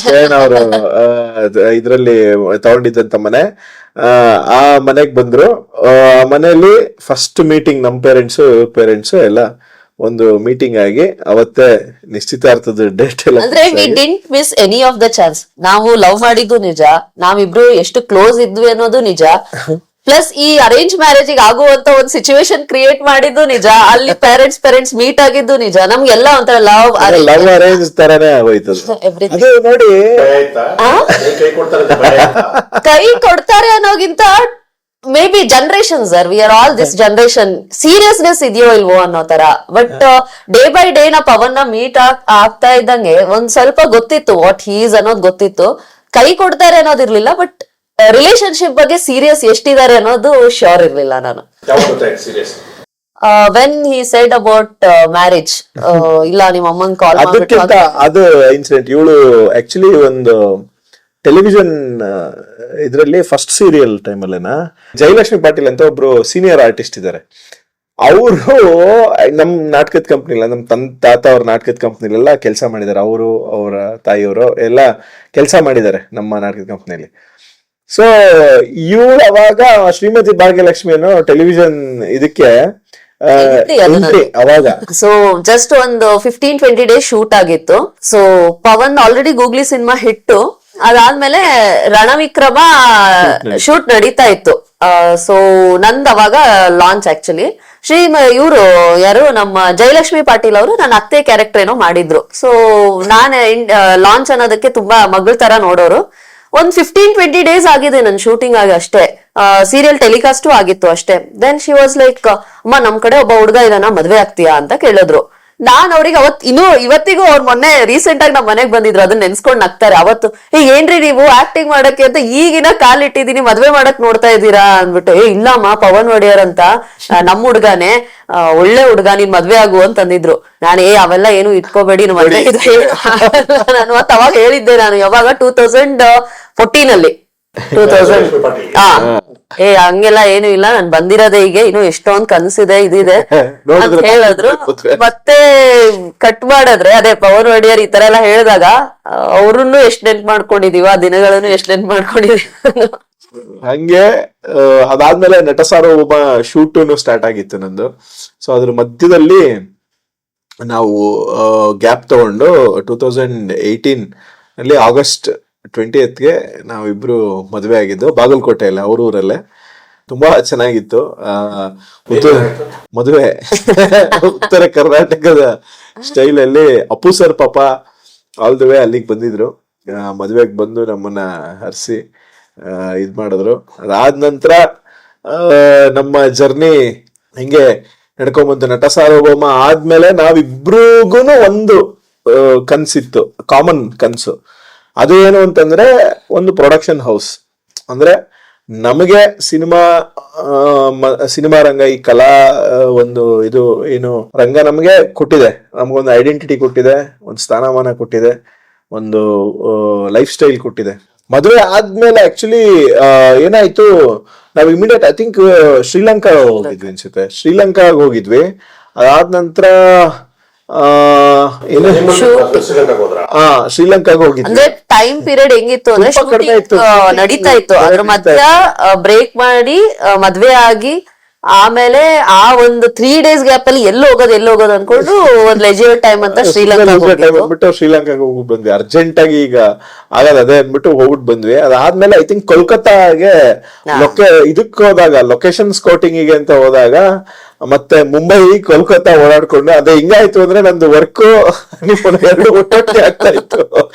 ಜಯಣ್ಣ ಅವರು ಇದ್ರಲ್ಲಿ ತಗೊಂಡಿದ್ದಂತ ಮನೆ, ಆ ಮನೆಗ್ ಬಂದ್ರು. ಆ ಮನೆಯಲ್ಲಿ ಫಸ್ಟ್ ಮೀಟಿಂಗ್ ನಮ್ ಪೇರೆಂಟ್ಸ್ ಎಲ್ಲ ಒಂದು ಮೀಟಿಂಗ್ ಆಗಿ ಅವತ್ತೇ ನಿಶ್ಚಿತಾರ್ಥದ ಡೇಟ್ ಎಲ್ಲ. ಅಂದ್ರೆ we didn't miss any of the chance. ನಾವು ಲವ್ ಮಾಡಿದ್ದು ನಿಜ, ನಾವಿಬ್ರು ಎಷ್ಟು ಕ್ಲೋಸ್ ಇದ್ವಿ ಅನ್ನೋದು ನಿಜ, ಪ್ಲಸ್ ಈ ಅರೇಂಜ್ ಮ್ಯಾರೇಜ್ ಆಗುವಂತ ಒಂದು ಸಿಚುವೇಶನ್ ಕ್ರಿಯೇಟ್ ಮಾಡಿದ್ದು ನಿಜ, ಅಲ್ಲಿ ಪೇರೆಂಟ್ಸ್ ಮೀಟ್ ಆಗಿದ್ದು ನಿಜ. ನಮ್ಗೆಲ್ಲ ಒಂಥರ ಲವ್ ಅರೇಂಜ್ ತರನೇ ಆಗೋಯ್ತು ಅದು ನೋಡಿ. ಕೈ ಕೊಡ್ತಾರೆ ಅನ್ನೋಗಿಂತ maybe generation sir, we are all this generation seriousness ಇದೆಯೋ ಇಲ್ವೋ ಅನ್ನೋ ತರ. ಬಟ್ ಡೇ ಬೈ ಡೇ ನಾ ಪವನ್ ಮೀಟ್ ಆಗ್ತಾ ಇದ್ದಂಗೆ ಒಂದ್ ಸ್ವಲ್ಪ ಗೊತ್ತಿತ್ತು ವಾಟ್ ಹೀಸ್ ಅನ್ನೋದು ಗೊತ್ತಿತ್ತು. ಕೈ ಕೊಡ್ತಾರೆ ಅನ್ನೋದಿರ್ಲಿಲ್ಲ, ಬಟ್ ರಿಲೇಶನ್ಶಿಪ್ ಬಗ್ಗೆ ಸೀರಿಯಸ್ ಎಷ್ಟಿದ್ದಾರೆ ಅನ್ನೋದು ಶ್ಯೂರ್ ಇರ್ಲಿಲ್ಲ ನಾನು. When he said about marriage, ಇಲ್ಲ ನಿಮ್ಮ ಅಮ್ಮಂಗ್ ಕಾಲ್ ಅದಕ್ಕಿಂತ ಅದು ಇನ್ಸಿಡೆಂಟ್. ಇವಳು ಆಕ್ಚುಲಿ ಒಂದು ಟೆಲಿವಿಷನ್ ಇದ್ರಲ್ಲಿ ಫಸ್ಟ್ ಸೀರಿಯಲ್ ಟೈಮಲ್ಲೇನಾ ಜಯಲಕ್ಷ್ಮಿ ಪಾಟೀಲ್ ಅಂತ ಒಬ್ರು ಸೀನಿಯರ್ ಆರ್ಟಿಸ್ಟ್ ಇದ್ದಾರೆ. ಅವರು ನಮ್ ನಾಟಕದ ಕಂಪ್ನಿಲ್ಲ, ನಮ್ ತಾತ ಅವ್ರ ನಾಟಕದ ಕಂಪ್ನಿಲೆಲ್ಲ ಕೆಲಸ ಮಾಡಿದ್ದಾರೆ. ಅವರು ಅವರ ತಾಯಿಯವರು ಎಲ್ಲ ಕೆಲಸ ಮಾಡಿದ್ದಾರೆ ನಮ್ಮ ನಾಟಕದ ಕಂಪ್ನಿಯಲ್ಲಿ. ಸೊ ಇವಳು ಅವಾಗ ಶ್ರೀಮತಿ ಭಾಗ್ಯಲಕ್ಷ್ಮಿ ಅನ್ನೋ ಟೆಲಿವಿಷನ್ ಇದಕ್ಕೆ ಅವಾಗ ಸೊ ಜಸ್ಟ್ ಒಂದು 15-20 ಡೇಸ್ ಶೂಟ್ ಆಗಿತ್ತು. So Pavan already Googly cinema hit, ಅದಾದ್ಮೇಲೆ ರಣವಿಕ್ರಮ ಶೂಟ್ ನಡೀತಾ ಇತ್ತು. ಸೊ ನಂದ್ ಅವಾಗ ಲಾಂಚ್. ಆಕ್ಚುಲಿ ಇವರು ಯಾರು ನಮ್ಮ ಜಯಲಕ್ಷ್ಮಿ ಪಾಟೀಲ್ ಅವರು ನನ್ನ ಅತ್ತೆ ಕ್ಯಾರೆಕ್ಟರ್ ಏನೋ ಮಾಡಿದ್ರು. ಸೊ ನಾನ್ ಲಾಂಚ್ ಅನ್ನೋದಕ್ಕೆ ತುಂಬಾ ಮಗಳ ತರ ನೋಡೋರು. ಒಂದ್ 15-20 ಡೇಸ್ ಆಗಿದೆ ನನ್ ಶೂಟಿಂಗ್ ಆಗಿ ಅಷ್ಟೇ. ಸೀರಿಯಲ್ ಟೆಲಿಕಾಸ್ಟು ಆಗಿತ್ತು ಅಷ್ಟೇ. ದೆನ್ ಶಿ ವಾಸ್ ಲೈಕ್ ಅಮ್ಮ ನಮ್ ಕಡೆ ಒಬ್ಬ ಹುಡುಗ ಇದಾನ ಮದ್ವೆ ಆಗ್ತೀಯಾ ಅಂತ ಕೇಳಿದ್ರು. ನಾನ್ ಅವ್ರಿಗೆ ಇವತ್ತಿಗೂ ಅವ್ರ ಮೊನ್ನೆ ರೀಸೆಂಟ್ ಆಗಿ ನಮ್ ಮನೆಗ್ ಬಂದಿದ್ರು, ಅದನ್ನ ನೆನ್ಸ್ಕೊಂಡ್ ನಗ್ತಾರೆ ಅವತ್ತು. ಏನ್ರಿ ನೀವು ಆಕ್ಟಿಂಗ್ ಮಾಡಕ್ಕೆ ಅಂತ ಈಗಿನ ಕಾಲಿಟ್ಟಿದೀನಿ, ಮದ್ವೆ ಮಾಡಕ್ ನೋಡ್ತಾ ಇದ್ದೀರಾ ಅಂದ್ಬಿಟ್ಟು. ಇಲ್ಲಮ್ಮ ಪವನ್ ಒಡೆಯರ್ ಅಂತ ನಮ್ ಹುಡ್ಗಾನೆ, ಒಳ್ಳೆ ಹುಡ್ಗ, ನೀನ್ ಮದ್ವೆ ಆಗು ಅಂತಂದಿದ್ರು. ನಾನು ಅವೆಲ್ಲ ಏನು ಇಟ್ಕೋಬೇಡಿ, ಮದ್ವೆ ನಾನು ಅವಾಗ ಹೇಳಿದ್ದೆ. ನಾನು ಯಾವಾಗ 2014 ಅಲ್ಲಿ 2000 ಹಂಗೆಲ್ಲ ಏನು ಇಲ್ಲ, ನಾನ್ ಬಂದಿರೋದೇ ಹೀಗೆ, ಇನ್ನು ಎಷ್ಟೊಂದ್ ಕನ್ಸಿದೆ ಇದಿದೆ ಅಂತ ಹೇಳಿದ್ರು. ಮತ್ತೆ ಕಟ್ ಮಾಡಿದ್ರೆ ಅದೇ ಪವನ್ ಒಡೆಯರ್ ಈ ತರ ಎಲ್ಲ ಹೇಳಿದಾಗ ಅವ್ರನ್ನು ಎಷ್ಟ್ ನೆನ್ಪ್ ಮಾಡ್ಕೊಂಡಿದೀವ, ಆ ದಿನಗಳನ್ನು ಎಷ್ಟ್ ನೆನ್ಪ್ ಮಾಡ್ಕೊಂಡಿದೀವಿ. ಹಂಗೆ ಅದಾದ್ಮೇಲೆ ನಟ ಸಾರ್ವಭೌಮ ಶೂಟು ಸ್ಟಾರ್ಟ್ ಆಗಿತ್ತು ನಂದು. ಸೊ ಅದ್ರ ಮಧ್ಯದಲ್ಲಿ ನಾವು ಗ್ಯಾಪ್ ತಗೊಂಡು 2018 ಅಲ್ಲಿ August 20th ನಾವಿಬ್ರು ಮದುವೆ ಆಗಿದ್ದು ಬಾಗಲಕೋಟೆಯಲ್ಲ, ಅವ್ರ ಊರಲ್ಲೇ. ತುಂಬಾ ಚೆನ್ನಾಗಿತ್ತು ಮದುವೆ. ಉತ್ತರ ಕರ್ನಾಟಕದ ಸ್ಟೈಲ್ ಅಲ್ಲಿ ಅಪ್ಪು ಸರ್ ಪಾಪ ಆಲ್ ದ ವೇ ಅಲ್ಲಿಗೆ ಬಂದಿದ್ರು. ಮದುವೆಗೆ ಬಂದು ನಮ್ಮನ್ನ ಹರಿಸಿ ಇದ್ ಮಾಡಿದ್ರು. ಅದಾದ ನಂತರ ನಮ್ಮ ಜರ್ನಿ ಹಿಂಗೆ ನಡ್ಕೊಂಬಂತು. ನಟ ಸಾರ್ವಭೌಮ ಆದ್ಮೇಲೆ ನಾವಿಬ್ರಿಗೂನು ಒಂದು ಕನ್ಸಿತ್ತು, ಕಾಮನ್ ಕನ್ಸು. ಅದು ಏನು ಅಂತಂದ್ರೆ ಒಂದು ಪ್ರೊಡಕ್ಷನ್ ಹೌಸ್. ಅಂದ್ರೆ ನಮಗೆ ಸಿನಿಮಾ ರಂಗ, ಈ ಕಲಾ ಒಂದು ಇದು ಏನು ರಂಗ ನಮಗೆ ಕೊಟ್ಟಿದೆ, ನಮ್ಗೊಂದು ಐಡೆಂಟಿಟಿ ಕೊಟ್ಟಿದೆ, ಒಂದು ಸ್ಥಾನಮಾನ ಕೊಟ್ಟಿದೆ, ಒಂದು ಲೈಫ್ ಸ್ಟೈಲ್ ಕೊಟ್ಟಿದೆ. ಮದುವೆ ಆದ್ಮೇಲೆ ಆಕ್ಚುಲಿ ಏನಾಯ್ತು, ನಾವ್ ಇಮಿಡಿಯೇಟ್ ಐ ಥಿಂಕ್ ಶ್ರೀಲಂಕಾ ಹೋಗಿದ್ವಿ ಅನ್ಸುತ್ತೆ. ಶ್ರೀಲಂಕಾಗ್ ಹೋಗಿದ್ವಿ. ಅದಾದ ನಂತರ ಶ್ರೀಲಂಕಾಗ ಹೋಗಿದ್ವಿ. ಅಂದ್ರೆ ಟೈಮ್ ಪೀರಿಯಡ್ ಹೆಂಗಿತ್ತು ಅಂದ್ರೆ ನಡೀತಾ ಇತ್ತು, ಅದ್ರ ಮಧ್ಯ ಬ್ರೇಕ್ ಮಾಡಿ ಮದ್ವೆ ಆಗಿ ಆಮೇಲೆ ಆ ಒಂದು 3 days ಗ್ಯಾಪ್ ಅಲ್ಲಿ ಎಲ್ಲಿ ಹೋಗೋದು ಅನ್ಕೊಂಡು ಒಂದ್ ಲೆಜರ್ ಟೈಮ್ ಅಂತ ಶ್ರೀಲಂಕಾಗ್ಬಿಟ್ಟು ಶ್ರೀಲಂಕಾಗ ಹೋಗಿ ಬಂದ್ವಿ. ಅರ್ಜೆಂಟ್ ಆಗಿ ಈಗ ಆಗದ ಅದೇ ಅಂದ್ಬಿಟ್ಟು ಹೋಗ್ಬಿಟ್ಟು ಬಂದ್ವಿ. ಅದಾದ್ಮೇಲೆ ಐ ಥಿಂಕ್ ಕೊಲ್ಕತ್ತಾಗೆ ಇದಕ್ ಹೋದಾಗ, ಲೊಕೇಶನ್ ಸ್ಕೌಟಿಂಗ್ ಅಂತ ಹೋದಾಗ, ಮತ್ತೆ ಮುಂಬೈ ಕೋಲ್ಕತ್ತಾ ಓಡಾಡ್ಕೊಂಡು, ಅದೇ ಹಿಂಗಾಯ್ತು ಅಂದ್ರೆ ನಂದು ವರ್ಕು ಎರಡು ಒಟ್ಟೊಟ್ಟೆ ಆಗ್ತಾ ಇತ್ತು.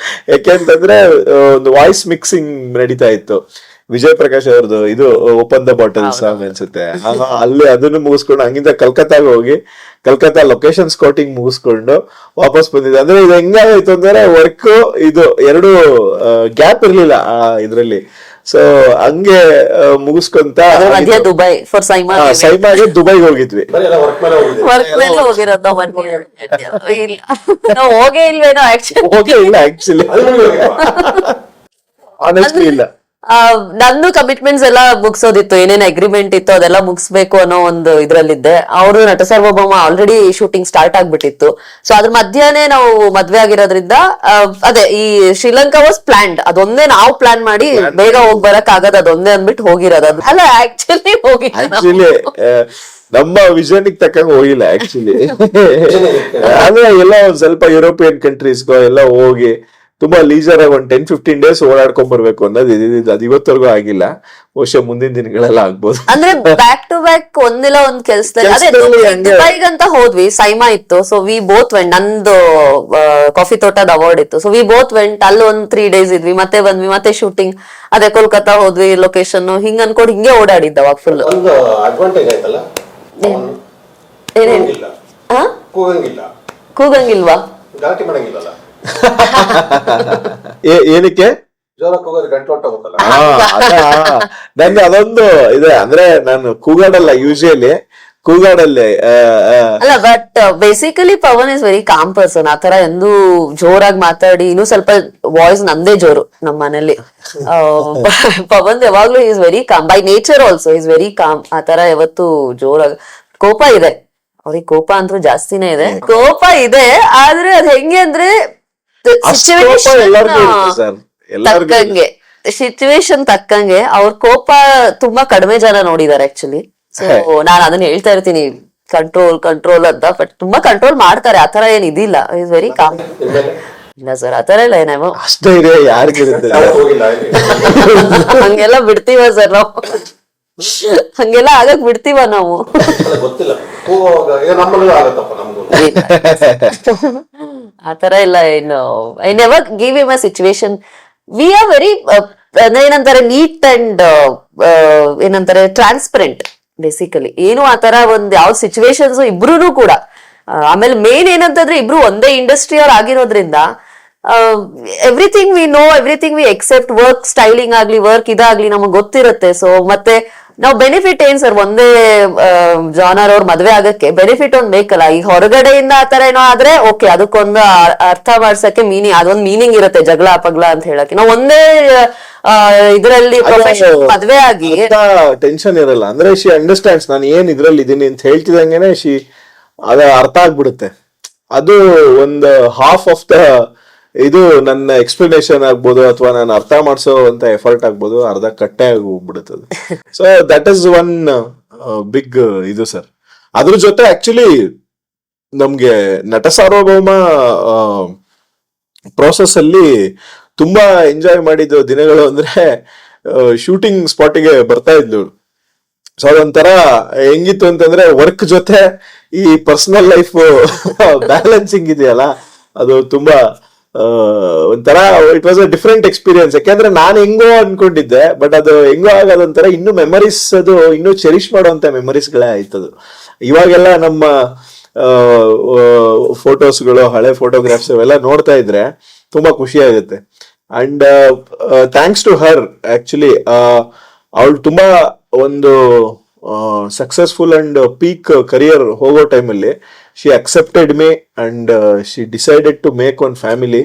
ಯಾಕೆಂತಂದ್ರೆ ಒಂದು ವಾಯ್ಸ್ ಮಿಕ್ಸಿಂಗ್ ನಡೀತಾ ಇತ್ತು. ವಿಜಯ್ ಪ್ರಕಾಶ್ ಅವ್ರದ್ದು ಇದು ಓಪನ್ ದ ಬಾಟಲ್ ಸಾಂಗ್ ಅನ್ಸುತ್ತೆ, ಅಲ್ಲಿ ಅದನ್ನು ಮುಗಿಸ್ಕೊಂಡು ಹಂಗಿಂದ ಕಲ್ಕತ್ತಾಗ ಹೋಗಿ ಕಲ್ಕತ್ತಾ ಲೊಕೇಶನ್ ಸ್ಕೌಟಿಂಗ್ ಮುಗಿಸ್ಕೊಂಡು ವಾಪಸ್ ಬಂದಿದ್ದೆ. ಅಂದ್ರೆ ಇದು ಹೆಂಗಾಯ್ತು ಅಂದ್ರೆ ವರ್ಕ್ ಇದು ಎರಡು ಗ್ಯಾಪ್ ಇರ್ಲಿಲ್ಲ ಇದ್ರಲ್ಲಿ. ಸೊ ಹಂಗೆ ಮುಗಿಸ್ಕೊಂತ ದುಬೈ ಫಾರ್ ಸೈಮಾಗೆ ದುಬೈಗೆ ಹೋಗಿದ್ವಿ. ಹೋಗೇ ಇಲ್ವೇನೋ ಹೋಗೇ ಇಲ್ಲ ಆಕ್ಚುಲಿ, ಆನೆಸ್ಟ್ಲಿ ಇಲ್ಲ. ನಂದು ಕಮಿಟ್ಮೆಂಟ್ಸ್ ಎಲ್ಲ ಮುಗಿಸೋದಿತ್ತು, ಏನೇನ್ ಅಗ್ರಿಮೆಂಟ್ ಇತ್ತು ಅದೆಲ್ಲ ಮುಗಿಸ್ಬೇಕು ಅನ್ನೋ ಒಂದು ಇದ್ರಲ್ಲಿದ್ದೆ. ಅವರು ನಟ ಸಾರ್ವಭೌಮ ಆಲ್ರೆಡಿ ಶೂಟಿಂಗ್ ಸ್ಟಾರ್ಟ್ ಆಗ್ಬಿಟ್ಟಿತ್ತು. ಸೊ ಅದ್ರ ಮಧ್ಯಾಹ್ನ ನಾವು ಮದ್ವೆ ಆಗಿರೋದ್ರಿಂದ ಅದೇ ಈ ಶ್ರೀಲಂಕಾ ವಾಸ್ ಪ್ಲಾನ್ಡ್. ಅದೊಂದೇ ನಾವು ಪ್ಲಾನ್ ಮಾಡಿ ಬೇಗ ಹೋಗ್ ಬರಕ್ ಆಗದ, ಅದೊಂದೇ ಅಂದ್ಬಿಟ್ಟು ಹೋಗಿರೋದು. ಅದು ಅಲ್ಲ ಆಕ್ಚುಲಿ ನಮ್ಮ ವಿಷನ್ ತಕ್ಕಂಗ ಹೋಗಿಲ್ಲ ಆಕ್ಚುಲಿ. ಅಂದ್ರೆ ಎಲ್ಲ ಒಂದ್ ಸ್ವಲ್ಪ ಯುರೋಪಿಯನ್ ಕಂಟ್ರೀಸ್ಗೋ ಎಲ್ಲ ಹೋಗಿ ತುಂಬಾ ಲೀಸರ್ ಆಗಿ ಒಂದು 10-15 days ಓಡಾಡ್ಕೊಂಡ್ ಬರ್ಬೇಕು ಅನ್ನೋದು ಅದು ಇವತ್ತವರೆಗೂ ಆಗಿಲ್ಲ. ಬಹುಶಃ ಮುಂದಿನ ದಿನಗಳೆಲ್ಲ ಆಗ್ಬೋದು. ಅಂದ್ರೆ ಬ್ಯಾಕ್ ಟು ಬ್ಯಾಕ್ ಒಂದಿಲ್ಲ ಒಂದ್ ಕೆಲ್ಸದಲ್ಲಿ ಅಂತ ಹೋದ್ವಿ, ಸೈಮಾ ಇತ್ತು. ಸೊ ವಿ ಬೋತ್ ವೆಂಟ್, ನಂದು ಕಾಫಿ ತೋಟದ ಅವಾರ್ಡ್ ಇತ್ತು. ಸೊ ವಿ ಬೋತ್ ವೆಂಟ್, ಅಲ್ಲಿ ಒಂದ್ 3 days ಇದ್ವಿ, ಮತ್ತೆ ಬಂದ್ವಿ, ಮತ್ತೆ ಶೂಟಿಂಗ್ ಅದೇ ಕೋಲ್ಕತ್ತಾ ಹೋದ್ವಿ, ಲೊಕೇಶನ್ ಹಿಂಗ್ ಅನ್ಕೊಂಡು ಹಿಂಗೆ ಓಡಾಡಿದ್ದ ಅವಾಗ ಫುಲ್. ಕೂಗಂಗಿಲ್ವಾ? ಏನಕ್ಕೆ ನಂಗೆ ಅದೊಂದು ಇದೆ. ಅಂದ್ರೆ ನಾನು ಕೂಗಾಡಲ್ಲ, ಯೂಶುವಲಿ ಕೂಗಾಡಲ್ಲಿ ಅಲ್ಲ. But basically Pavan is very calm person. ಆತರ ಎಂದು ಜೋರಾಗಿ ಮಾತಾಡಿ, ಇನ್ನೂ ಸ್ವಲ್ಪ ವಾಯ್ಸ್ ನಂದೇ ಜೋರು ನಮ್ಮ ಮನೇಲಿ. ಪವನ್ ಯಾವಾಗ್ಲೂ is very calm by nature, also is very calm. ಆತರ ಯಾವತ್ತು ಜೋರಾಗಿ, ಕೋಪ ಇದೆ ಅವ್ರಿಗೆ, ಕೋಪ ಅಂತೂ ಜಾಸ್ತಿನೇ ಇದೆ, ಕೋಪ ಇದೆ. ಆದ್ರೆ ಅದ್ ಹೆಂಗೆ ಅಂದ್ರೆ ಸಿಚುವೇಶನ್ ತಕ್ಕಂಗೆ ಅವ್ರ ಕೋಪ ತುಂಬಾ ಕಡಿಮೆ ಜನ ನೋಡಿದಾರೆ ಆಕ್ಚುಲಿ. ಸೊ ನಾನ್ ಅದನ್ನ ಹೇಳ್ತಾ ಇರ್ತೀನಿ, ಕಂಟ್ರೋಲ್ ಅಂತ. ಬಟ್ ತುಂಬಾ ಕಂಟ್ರೋಲ್ ಮಾಡ್ತಾರೆ, ಆತರ ಏನ್ ಇದಿಲ್ಲ. Is very com. ಇಲ್ಲ ಸರ್ ಆತರ ಇಲ್ಲ, ಏನೇಮೋ ಹಂಗೆಲ್ಲ ಬಿಡ್ತೀವ ಸರ್ ನಾವು, ಹಂಗೆಲ್ಲ ಆಗಕ್ ಬಿಡ್ತೀವ ನಾವು. ಆತರ ಇಲ್ಲ. ಏನು I never give him a situation. We are very ಏನಂತಾರೆ ನೀಟ್ ಅಂಡ್ ಏನಂತಾರೆ ಟ್ರಾನ್ಸ್ಪರೆಂಟ್ ಬೇಸಿಕಲಿ. ಏನು ಆತರ ಒಂದ್ ಯಾವ ಸಿಚುವೇಶನ್ಸ್ ಇಬ್ರು ಕೂಡ ಆಮೇಲೆ ಮೇನ್ ಏನಂತಂದ್ರೆ ಇಬ್ರು ಒಂದೇ ಇಂಡಸ್ಟ್ರಿ ಅವ್ರು ಆಗಿರೋದ್ರಿಂದ everything we know, everything we except. Work styling ಆಗ್ಲಿ, ವರ್ಕ್ ಇದಾಗ್ಲಿ ನಮಗ್ ಗೊತ್ತಿರುತ್ತೆ. ಸೊ ಮತ್ತೆ ನಾವು ಬೆನಿಫಿಟ್ ಏನ್ ಸರ್, ಒಂದೇ ಜಾನರ್ ಅವ್ರ ಮದ್ವೆ ಆಗಕ್ಕೆ ಬೆನಿಫಿಟ್ ಒಂದ್ ಬೇಕಲ್ಲ. ಈಗ ಹೊರಗಡೆಯಿಂದ ಆತರ ಏನೋ ಆದ್ರೆ ಓಕೆ, ಅದಕ್ಕೊಂದು ಅರ್ಥ ಮಾಡ್ಸಕ್ಕೆ ಮೀನಿಂಗ್, ಅದೊಂದ್ ಮೀನಿಂಗ್ ಇರುತ್ತೆ, ಜಗಳ ಪಗ್ಲ ಅಂತ ಹೇಳಕ್ಕೆ. ನಾವು ಒಂದೇ ಇದರಲ್ಲಿ ಪ್ರೊಫೆಷನ್ ಮದ್ವೆ ಆಗಿ ಟೆನ್ಷನ್ ಇರಲ್ಲ. ಅಂದ್ರೆ ಶಿ ಅಂಡರ್ಸ್ಟ್ಯಾಂಡ್ಸ್ ನಾನು ಏನ್ ಇದ್ರಲ್ಲಿ ಇದೀನಿ ಅಂತ ಹೇಳ್ತಿದಂಗೆನೆ ಅದ ಅರ್ಥ ಆಗ್ಬಿಡುತ್ತೆ. ಅದು ಒಂದು ಹಾಫ್ ಆಫ್ ದ ಇದು ನನ್ನ ಎಕ್ಸ್ಪ್ಲನೇಷನ್ ಆಗ್ಬೋದು, ಅಥವಾ ನಾನು ಅರ್ಥ ಮಾಡಿಸೋ ಅಂತ ಎಫರ್ಟ್ ಆಗ್ಬೋದು, ಅರ್ಧ ಕಟ್ಟೆ ಆಗಿ ಹೋಗ್ಬಿಡುತ್ತದೆ. So that is one big ಇದು ಸರ್. ಅದ್ರ ಜೊತೆ ಆಕ್ಚುಲಿ ನಮ್ಗೆ ನಟ ಸಾರ್ವಭೌಮ ಪ್ರೋಸೆಸ್ ಅಲ್ಲಿ ತುಂಬಾ ಎಂಜಾಯ್ ಮಾಡಿದ ದಿನಗಳು ಅಂದ್ರೆ ಶೂಟಿಂಗ್ ಸ್ಪಾಟಿಗೆ ಬರ್ತಾ ಇದ್ಲು. ಸೊ ಅದೊಂಥರ ಹೆಂಗಿತ್ತು ಅಂತಂದ್ರೆ ವರ್ಕ್ ಜೊತೆ ಈ ಪರ್ಸನಲ್ ಲೈಫ್ ಬ್ಯಾಲೆನ್ಸಿಂಗ್ ಇದೆಯಲ್ಲ, ಅದು ತುಂಬಾ ಒಂಥರ it was a different experience. ಯಾಕೆಂದ್ರೆ ನಾನು ಹೆಂಗೋ ಅನ್ಕೊಂಡಿದ್ದೆ, ಬಟ್ ಅದು ಹೆಂಗೋ ಆಗೋದೊಂಥರ ಇನ್ನೂ ಮೆಮರೀಸ್, ಅದು ಇನ್ನೂ ಚೆರಿಶ್ ಮಾಡುವಂತ ಮೆಮರೀಸ್ಗಳೇ ಆಯ್ತದು. ಇವಾಗೆಲ್ಲ ನಮ್ಮ ಫೋಟೋಸ್ಗಳು, ಹಳೆ ಫೋಟೋಗ್ರಾಫ್ಸ್ ಅವೆಲ್ಲ ನೋಡ್ತಾ ಇದ್ರೆ ತುಂಬಾ ಖುಷಿ ಆಗುತ್ತೆ. And thanks to her actually, ಅವಳು ತುಂಬಾ ಒಂದು ಸಕ್ಸಸ್ಫುಲ್ ಅಂಡ್ ಪೀಕ್ ಕರಿಯರ್ ಹೋಗೋ ಟೈಮಲ್ಲಿ she accepted me and she decided to make one family.